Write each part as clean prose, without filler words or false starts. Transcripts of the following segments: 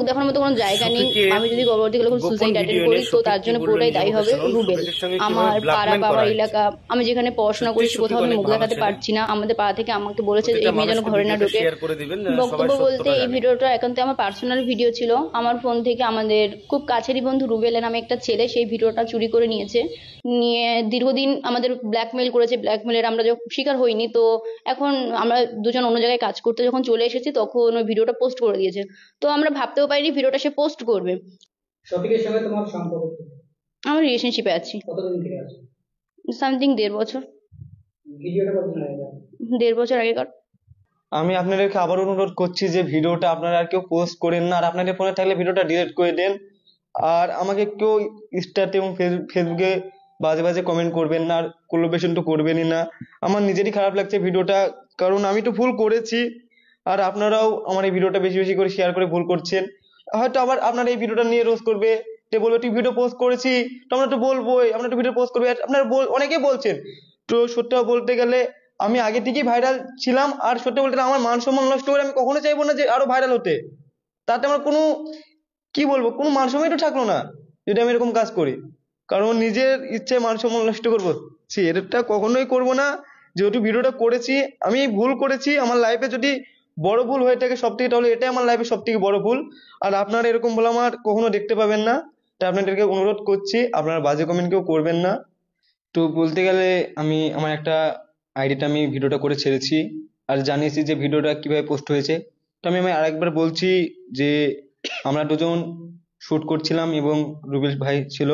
দেখানোর মতো কোনো জায়গা নেই। সখীকে আমি যদি পরবর্তীকালে কোনো গোপন সুসাইড ভিডিও অ্যাটেন্ড এনে করি তো সখী তার কি জন্য বললো পুরোটাই নিজের দায়ী মুখে হবে শুনুন রুবেল। সখীর সঙ্গে কিভাবে আমার পাড়া ব্ল্যাকমেল করা বাবার হয়েছে। এলাকা, আমি যেখানে পড়াশোনা সত্যি করেছি সখী কোথাও আমি অনেক মুখ ভালো দেখাতে ছেলে। পারছি না। আমাদের পাড়া থেকে আমাকে বলেছে যে প্রতিটা এই মেয়ে যেন মানুষকে ঘরে না ভিডিওটা ঢোকে। শেয়ার করে দিবেন, সবাই বক্তব্য বলতে সত্যটা এই জানে। ভিডিওটা একান্ত আমার পার্সোনাল ভিডিও ছিল। আমার ফোন থেকে আমাদের খুব কাছেরই বন্ধু রুবেলের নামে একটা ছেলে সেই ভিডিওটা চুরি করে নিয়েছে। নিয়ে দীর্ঘদিন আমাদের ব্ল্যাকমেল করেছে। ব্ল্যাকমেলের আমরা যখন শিকার হইনি, তো এখন আমরা দুজন অন্য জায়গায় কাজ করতে যখন চলে এসেছি তখন ওই ভিডিওটা পোস্ট করে দিয়েছে। তো আমরা ভাবতেও পারিনি ভিডিওটা সে পোস্ট করবে। শফিকের সঙ্গে তোমার সম্পর্ক কি? আমরা রিলেশনশিপে আছি কতদিন থেকে আছো? সামথিং 1.5 বছর। ভিডিওটা কতদিন আগে? 1.5 বছর আগেকার। আমি আপনাদেরকে আবার অনুরোধ করছি যে ভিডিওটা আপনারা আর কেউ পোস্ট করেন না, আর আপনাদের ফোনে থাকলে ভিডিওটা ডিলিট করে দেন। আর আমাকে কেউ ইনস্টাতে এবং ফেসবুকে বাজে বাজে কমেন্ট করবেন না, আর কোলাবরেশন তো করবেনই না। আমার নিজেরই খারাপ লাগছে ভিডিওটা, কারণ আমি তো ভুল করেছি। আর আপনারাও আমার এই ভিডিওটা বেশি বেশি করে শেয়ার করে ভুল করছেন। হয়তো আবার আপনারা এই ভিডিওটা নিয়ে রোজ করবে, যে বলবে তুই ভিডিও পোস্ট করেছি, তো আমরা তো বলবোই, আমরা তো ভিডিও পোস্ট করবে। আপনারা অনেকেই বলছেন। তো সত্যি বলতে গেলে আমি আগে থেকেই ভাইরাল ছিলাম, আর সত্যি বলতে গেলে আমার মান সম্মান নষ্ট করে আমি কখনো চাইবো না যে আরো ভাইরাল হতে। তাতে আমার কোনো, কি বলবো, কোনো মান সম্মানই তো থাকলো না যদি আমি এরকম কাজ করি। কারণ নিজের ইচ্ছে মান সম্মান নষ্ট করবো, এটা কখনোই করবো না। যেহেতু ভিডিওটা করেছি, আমি ভুল করেছি, আমার লাইফে যদি বড় ভুল হয়ে থাকে সব থেকে, তাহলে এটাই আমার লাইফে সব থেকে বড় ভুল। আর আপনারা এরকম ভুল আমার কখনো দেখতে পাবেন না। তাই আপনাদেরকে অনুরোধ করছি আপনারা বাজে কমেন্ট কেউ করবেন না। তো বলতে গেলে আমি আমার একটা আইডিটা আমি ভিডিওটা করে ছেড়েছি, আর জানিয়েছি যে ভিডিওটা কিভাবে পোস্ট হয়েছে। তো আমি আরেকবার বলছি যে আমরা দুজন শুট করছিলাম এবং রুবেল ভাই ছিল।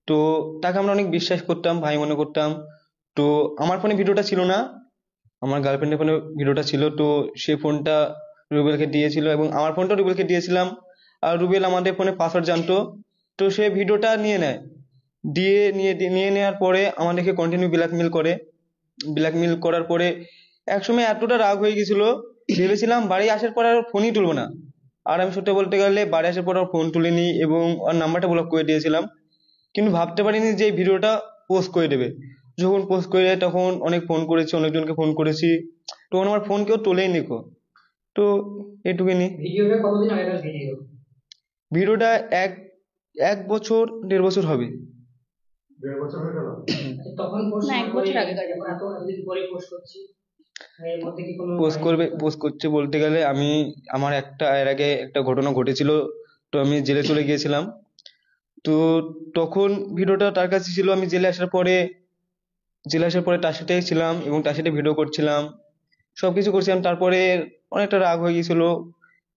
তো তাকে আমরা অনেক বিশ্বাস করতাম, ভাই মনে করতাম। তো আমার ফোনে ভিডিওটা ছিল না, আমার গার্লফ্রেন্ডের ফোনে ভিডিওটা ছিল। তো সে ফোনটা রুবেলকে দিয়েছিল এবং আমার ফোনটা রুবেলকে দিয়েছিলাম। আর রুবেল আমাদের ফোনে পাসওয়ার্ড জানতো। তো সে ভিডিওটা নিয়ে নেয়, নিয়ে নেওয়ার পরে আমাদেরকে কন্টিনিউ ব্ল্যাকমেল করে। ব্ল্যাকমেল করার পরে একসময় এতটা রাগ হয়ে গেছিল, ভেবেছিলাম বাড়ি আসার পর আর ফোনই তুলবো না। আর আমি সত্যি বলতে গেলে বাড়ি আসার পর আর ফোন তুলিনি এবং ওর নাম্বারটা ব্লক করে দিয়েছিলাম। কিন্তু ভাবতে পারিনি যে এই ভিডিওটা পোস্ট করে দেবে। যখন পোস্ট করে দেয় তখন অনেক ফোন করেছি, অনেকজনকে ফোন করেছি, তখন আমার ফোন কেউ তোলেই নিকো। তো এটুকুনি। ভিডিওটা কতদিন আগেকার ভিডিও? ভিডিওটা এক এক বছর 1.5 বছর হবে। 1.5 বছর হয়ে গেল? তখন পোস্ট না, না 1 করে বছর আগেকার। এখন এতদিন পরে পোস্ট করছি, এর মধ্যে কি কোনো পোস্ট করছে বলতে গেলে আমি, আমার এর আগে একটা ঘটনা ঘটেছিল। তো আমি জেলে চলে গিয়েছিলাম। তো তখন ভিডিওটা তার কাছে ছিল। আমি জেলে আসার পরে তার সাথেই ছিলাম এবং তার সাথে ভিডিও করছিলাম, সবকিছু করছিলাম। তারপরে অনেকটা রাগ হয়ে গেছিল,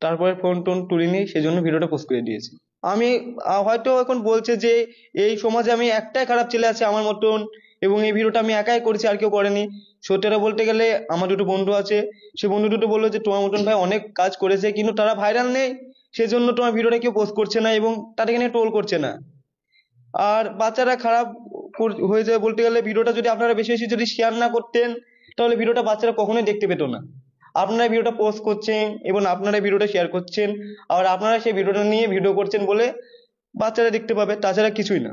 তারপরে ফোন টোন তুলিনি, সেজন্য ভিডিওটা পোস্ট করে দিয়েছি। আমি হয়তো এখন বলছে যে এই সমাজে আমি একটাই খারাপ ছেলে আছে আমার মতন, এবং এই ভিডিওটা আমি একাই করেছি, আর কেউ করেনি। সত্যিটা বলতে গেলে আমার দুটো বন্ধু আছে, সে বন্ধু দুটো বললো যে তোমার মতন ভাই অনেক কাজ করেছে কিন্তু তারা ভাইরাল নেই, সেজন্য তোমার ভিডিওটা কেউ পোস্ট করছে না এবং তাদেরকে নিয়ে ট্রোল করছে না। আর বাচ্চারা খারাপ হয়ে যায় বলতে গেলে, ভিডিওটা যদি আপনারা বেশি বেশি যদি শেয়ার না করতেন তাহলে ভিডিওটা বাচ্চারা কখনোই দেখতে পেতো না। আপনারা ভিডিওটা পোস্ট করছেন এবং আপনারা ভিডিওটা শেয়ার করছেন, আর আপনারা সেই ভিডিওটা নিয়ে ভিডিও করছেন বলে বাচ্চারা দেখতে পাবে, তাছাড়া কিছুই না।